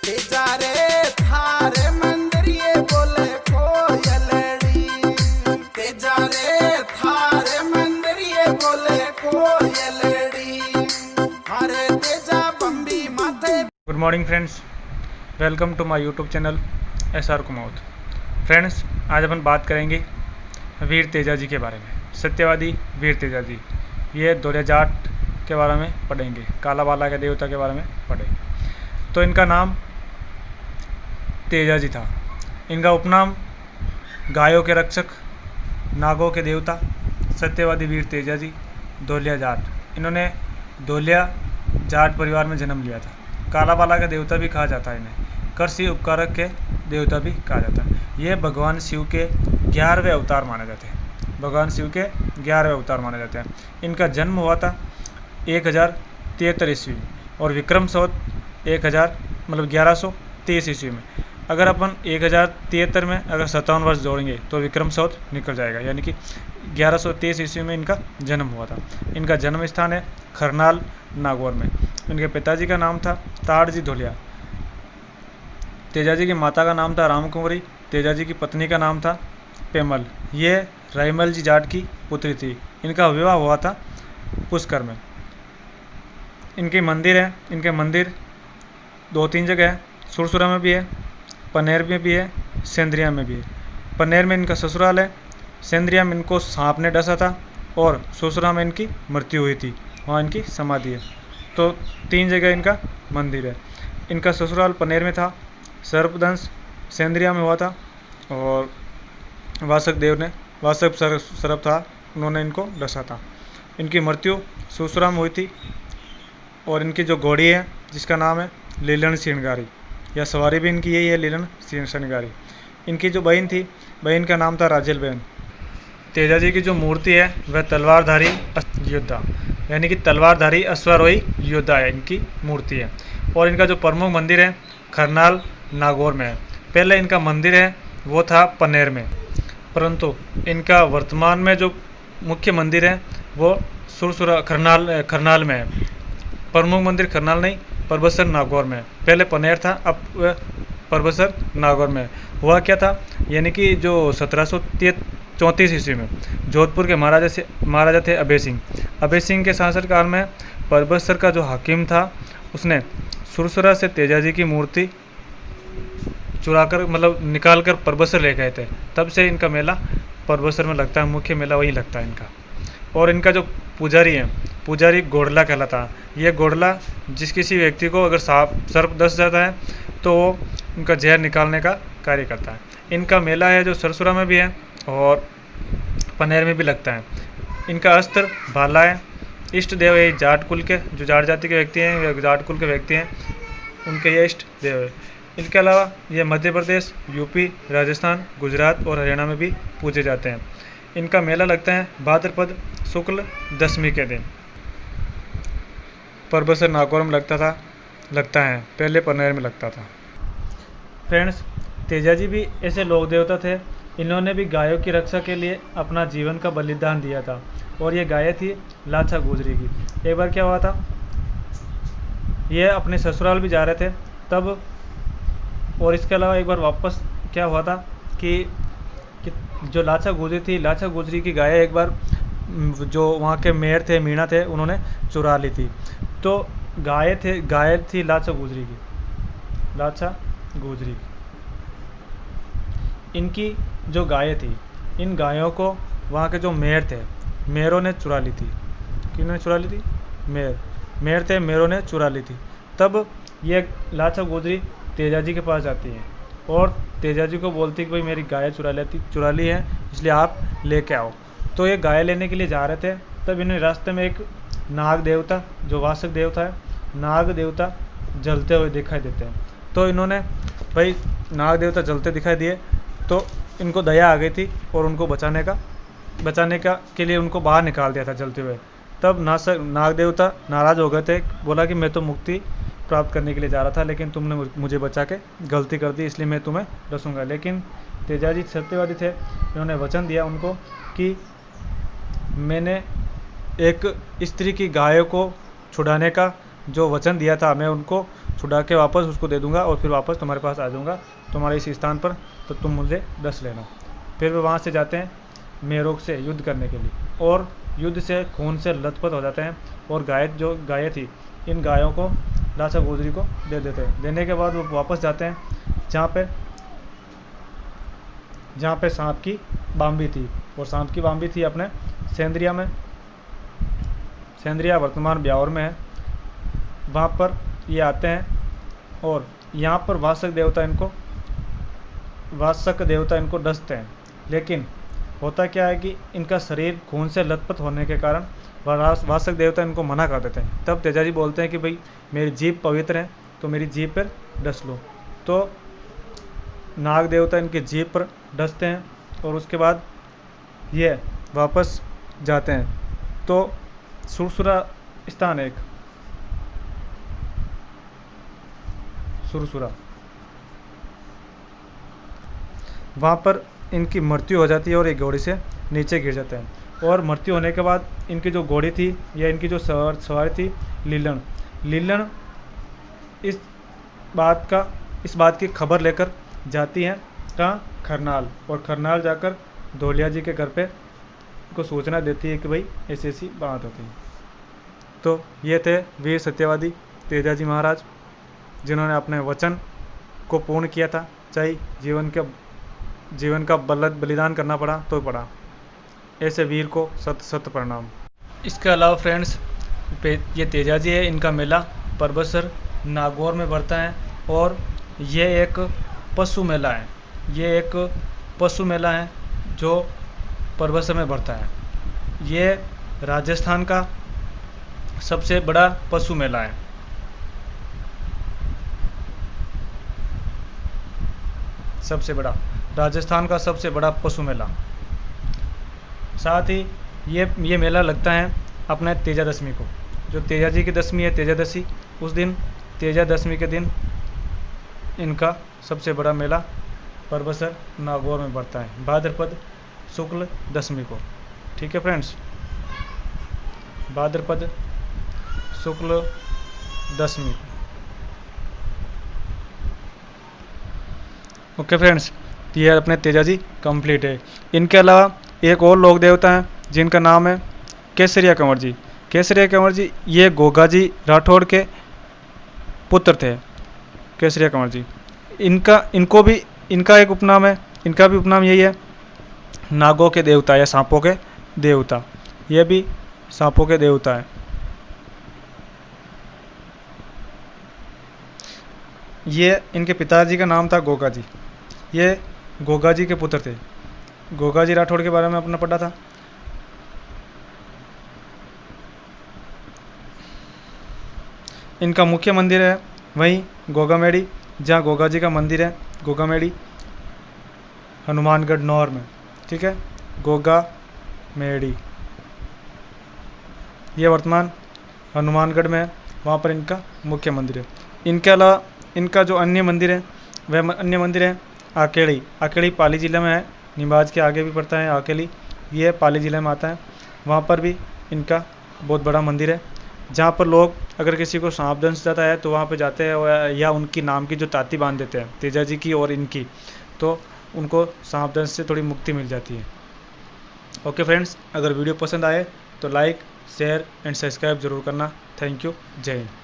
तेजा रे थारे मंदिर ये बोले कोयलड़ी, तेजा रे थारे मंदिर ये बोले कोयलड़ी, हरे तेजा बम्बी माथे। Good morning friends, welcome to my YouTube channel SR कुमाऊत। फ्रेंड्स, आज अपन बात करेंगे वीर तेजा जी के बारे में। सत्यवादी वीर तेजा जी, ये दोलिया जाट के बारे में पढ़ेंगे, कालाबाला के देवता के बारे में पढ़ेंगे। तो इनका नाम तेजा जी था। इनका उपनाम गायों के रक्षक, नागों के देवता, सत्यवादी वीर तेजा जी, दोलिया जाट। इन्होंने दोलिया जाट परिवार में जन्म लिया था। कालाबाला का देवता भी कहा जाता है इन्हें, कृषि उपकारक के देवता भी कहा जाता है। ये भगवान शिव के 11वें अवतार माने जाते हैं। भगवान शिव के 11वें अवतार माने जाते हैं। इनका जन्म हुआ था 1073 ईस्वी में और विक्रम संवत 1123 ईस्वी में। अगर अपन 1073 में अगर 57 वर्ष जोड़ेंगे तो विक्रम संवत निकल जाएगा, यानी कि 1123 ईस्वी में इनका जन्म हुआ था। इनका जन्म स्थान है खरनाल नागौर में। इनके पिताजी का नाम था ताड़जी धोलिया। तेजा जी की माता का नाम था रामकुंवरी। तेजा जी की पत्नी का नाम था पेमल। ये रायमल जी जाट की पुत्री थी। इनका विवाह हुआ था पुष्कर में। इनके मंदिर है, इनके मंदिर 2-3 जगह है। सुरसुरा में भी है, पनेर में भी है, सेंद्रिया में भी है। पनेर में इनका ससुराल है, सेंद्रिया में इनको सांप ने डसा था और सुरसुरा में इनकी मृत्यु हुई थी, वहाँ इनकी समाधि है। तो 3 जगह इनका मंदिर है। इनका ससुराल पनेर में था, सर्पदंश सेंद्रिया में हुआ था और वासक सर्प था, उन्होंने इनको डसा था। इनकी मृत्यु सुरसुरा में हुई थी। और इनकी जो घोड़ी है जिसका नाम है लीलन श्रृंगारी, या सवारी भी इनकी यही है, लीलन श्रृंगारी। इनकी जो बहन थी, बहन का नाम था राजेल बहन। तेजा जी की जो मूर्ति है वह तलवारधारी योद्धा, यानी कि तलवारधारी अश्वारोही योद्धा है, इनकी मूर्ति है। और इनका जो प्रमुख मंदिर है खरनाल नागौर में है। पहले इनका मंदिर है वो था पनेर में, परंतु इनका वर्तमान में जो मुख्य मंदिर है वो सुरसुरा खरनाल में है। प्रमुख मंदिर खरनाल नहीं, परबसर नागौर में है। पहले पनेर था, अब वह परबसर नागौर में है। हुआ क्या था, यानी कि जो 1734 ईस्वी में जोधपुर के महाराजा थे अभय सिंह के शासनकाल में परबसर का जो हाकिम था उसने सुरसुरा से तेजा जी की मूर्ति चुराकर निकाल कर परबसर ले गए थे। तब से इनका मेला परबसर में लगता है, मुख्य मेला वही लगता है इनका। और इनका जो पुजारी है, पुजारी गोडला कहलाता है। ये गोडला जिस किसी व्यक्ति को अगर सर्प डस जाता है तो वो उनका जहर निकालने का कार्य करता है। इनका मेला है जो सरसुरा में भी है और पनेर में भी लगता है। इनका अस्त्र भाला है। इष्ट देव है जाट कुल के, जो जाट जाति के व्यक्ति हैं या जाट कुल के व्यक्ति हैं, उनके ये इष्ट देव है। इनके अलावा ये मध्य प्रदेश, यूपी, राजस्थान, गुजरात और हरियाणा में भी पूजे जाते हैं। इनका मेला लगता है भाद्रपद शुक्ल दशमी के दिन। परबसर नागौर में लगता है, पहले पनेर में लगता था। फ्रेंड्स, तेजा जी भी ऐसे लोक देवता थे। इन्होंने भी गायों की रक्षा के लिए अपना जीवन का बलिदान दिया था। और ये गाय थी लाछा गुजरी की। एक बार क्या हुआ था, ये अपने ससुराल भी जा रहे थे तब, और इसके अलावा एक बार वापस क्या हुआ था कि जो लाछा गुजरी थी, लाछा गुजरी की गाय एक बार जो वहाँ के मेयर थे, मीणा थे, उन्होंने चुरा ली थी। तो गाय थी लाछा गुजरी की। इनकी जो गायें थी, इन गायों को वहाँ के जो मेयर थे, मेयरों ने चुरा ली थी। किन्होंने चुरा ली थी? मेयर थे, मेयरों ने चुरा ली थी। तब ये लाछा गुजरी तेजा जी के पास जाती है और तेजा जी को बोलती कि भाई मेरी गाय चुरा ली है, इसलिए आप लेके आओ। तो ये गाय लेने के लिए जा रहे थे, तब इन्हें रास्ते में एक नाग देवता, जो वासक देवता है, नाग देवता जलते हुए दिखाई देते हैं। तो इन्होंने भाई नाग देवता जलते दिखाई दिए तो इनको दया आ गई थी और उनको बचाने का के लिए उनको बाहर निकाल दिया था जलते हुए। तब नाग देवता नाराज़ हो गए थे, बोला कि मैं तो मुक्ति प्राप्त करने के लिए जा रहा था, लेकिन तुमने मुझे बचा के गलती कर दी, इसलिए मैं तुम्हें डसूंगा। लेकिन तेजा जी सत्यवादी थे, इन्होंने वचन दिया उनको कि मैंने एक स्त्री की गायों को छुड़ाने का जो वचन दिया था, मैं उनको छुड़ा के वापस उसको दे दूंगा और फिर वापस तुम्हारे पास आ जाऊंगा तुम्हारे इस स्थान पर, तो तुम मुझे डस लेना। फिर वे वहाँ से जाते हैं मेरोक से युद्ध करने के लिए, और युद्ध से खून से लथपथ हो जाते हैं, और जो गायें थी, इन गायों को राजा गोदरी को दे देते हैं। देने के बाद वो वापस जाते हैं जहाँ पे सांप की बाम्बी थी, और सांप की बाम्बी थी अपने सेंद्रिया में। सेंद्रिया वर्तमान ब्यावर में है। वहाँ पर ये आते हैं और यहाँ पर वासक देवता इनको डसते हैं। लेकिन होता क्या है कि इनका शरीर खून से लथपथ होने के कारण वासक देवता इनको मना कर देते हैं। तब तेजाजी बोलते हैं कि भाई मेरी जीभ पवित्र है, तो मेरी जीभ पर डस लो। तो नाग देवता इनकी जीभ पर डसते हैं और उसके बाद ये वापस जाते हैं। तो सुरसुरा स्थान एक सुरसुरा, वहाँ पर इनकी मृत्यु हो जाती है और एक घोड़ी से नीचे गिर जाते हैं। और मृत्यु होने के बाद इनकी जो घोड़ी थी या इनकी जो सवारी थी लीलन इस बात की खबर लेकर जाती हैं कहाँ, खरनाल। और खरनाल जाकर धोलिया जी के घर पे को सूचना देती है कि भाई ऐसी ऐसी बात होती है। तो ये थे वीर सत्यवादी तेजाजी महाराज, जिन्होंने अपने वचन को पूर्ण किया था, चाहे जीवन का बलिदान करना पड़ा तो पड़ा। ऐसे वीर को सत सत प्रणाम। इसके अलावा फ्रेंड्स, ये तेजाजी है, इनका मेला परबसर नागौर में बढ़ता है, और ये एक पशु मेला है जो परबसर में बढ़ता है। ये राजस्थान का सबसे बड़ा पशु मेला है। राजस्थान का सबसे बड़ा पशु मेला। साथ ही ये मेला लगता है अपने तेजादशमी को, जो तेजाजी की दशमी है, तेजादशी, उस दिन तेजादशमी के दिन इनका सबसे बड़ा मेला परबसर नागौर में बढ़ता है, भाद्रपद शुक्ल दशमी को। ठीक है फ्रेंड्स, भाद्रपद शुक्ल दशमी। ओके फ्रेंड्स, ये अपने तेजाजी कंप्लीट है। इनके अलावा एक और लोक देवता हैं जिनका नाम है केसरिया कंवर जी। केसरिया कंवर जी ये गोगाजी राठौड़ के पुत्र थे, केसरिया कंवर जी। इनका एक उपनाम है, इनका भी उपनाम यही है, नागों के देवता या सांपों के देवता। ये भी सांपों के देवता है। ये इनके पिताजी का नाम था गोगा जी। ये गोगा जी के पुत्र थे। गोगा जी राठौड़ के बारे में अपना पढ़ा था। इनका मुख्य मंदिर है वहीं गोगामेड़ी, जहाँ गोगा जी का मंदिर है, गोगामेड़ी हनुमानगढ़ नौर में। ठीक है, गोगामेड़ी ये वर्तमान हनुमानगढ़ में है, वहाँ पर इनका मुख्य मंदिर है। इनके अलावा इनका जो अन्य मंदिर है वह अन्य मंदिर है आकेड़ी। आकेड़ी पाली ज़िले में है, निमाज के आगे भी पड़ता है आकेली, ये पाली ज़िले में आता है। वहाँ पर भी इनका बहुत बड़ा मंदिर है, जहाँ पर लोग अगर किसी को सांप दंश जाता है तो वहाँ पे जाते हैं, या उनकी नाम की जो ताती बांध देते हैं तेजाजी की और इनकी, तो उनको सांप दंश से थोड़ी मुक्ति मिल जाती है। ओके फ्रेंड्स, अगर वीडियो पसंद आए तो लाइक, शेयर एंड सब्सक्राइब जरूर करना। थैंक यू, जय हिंद।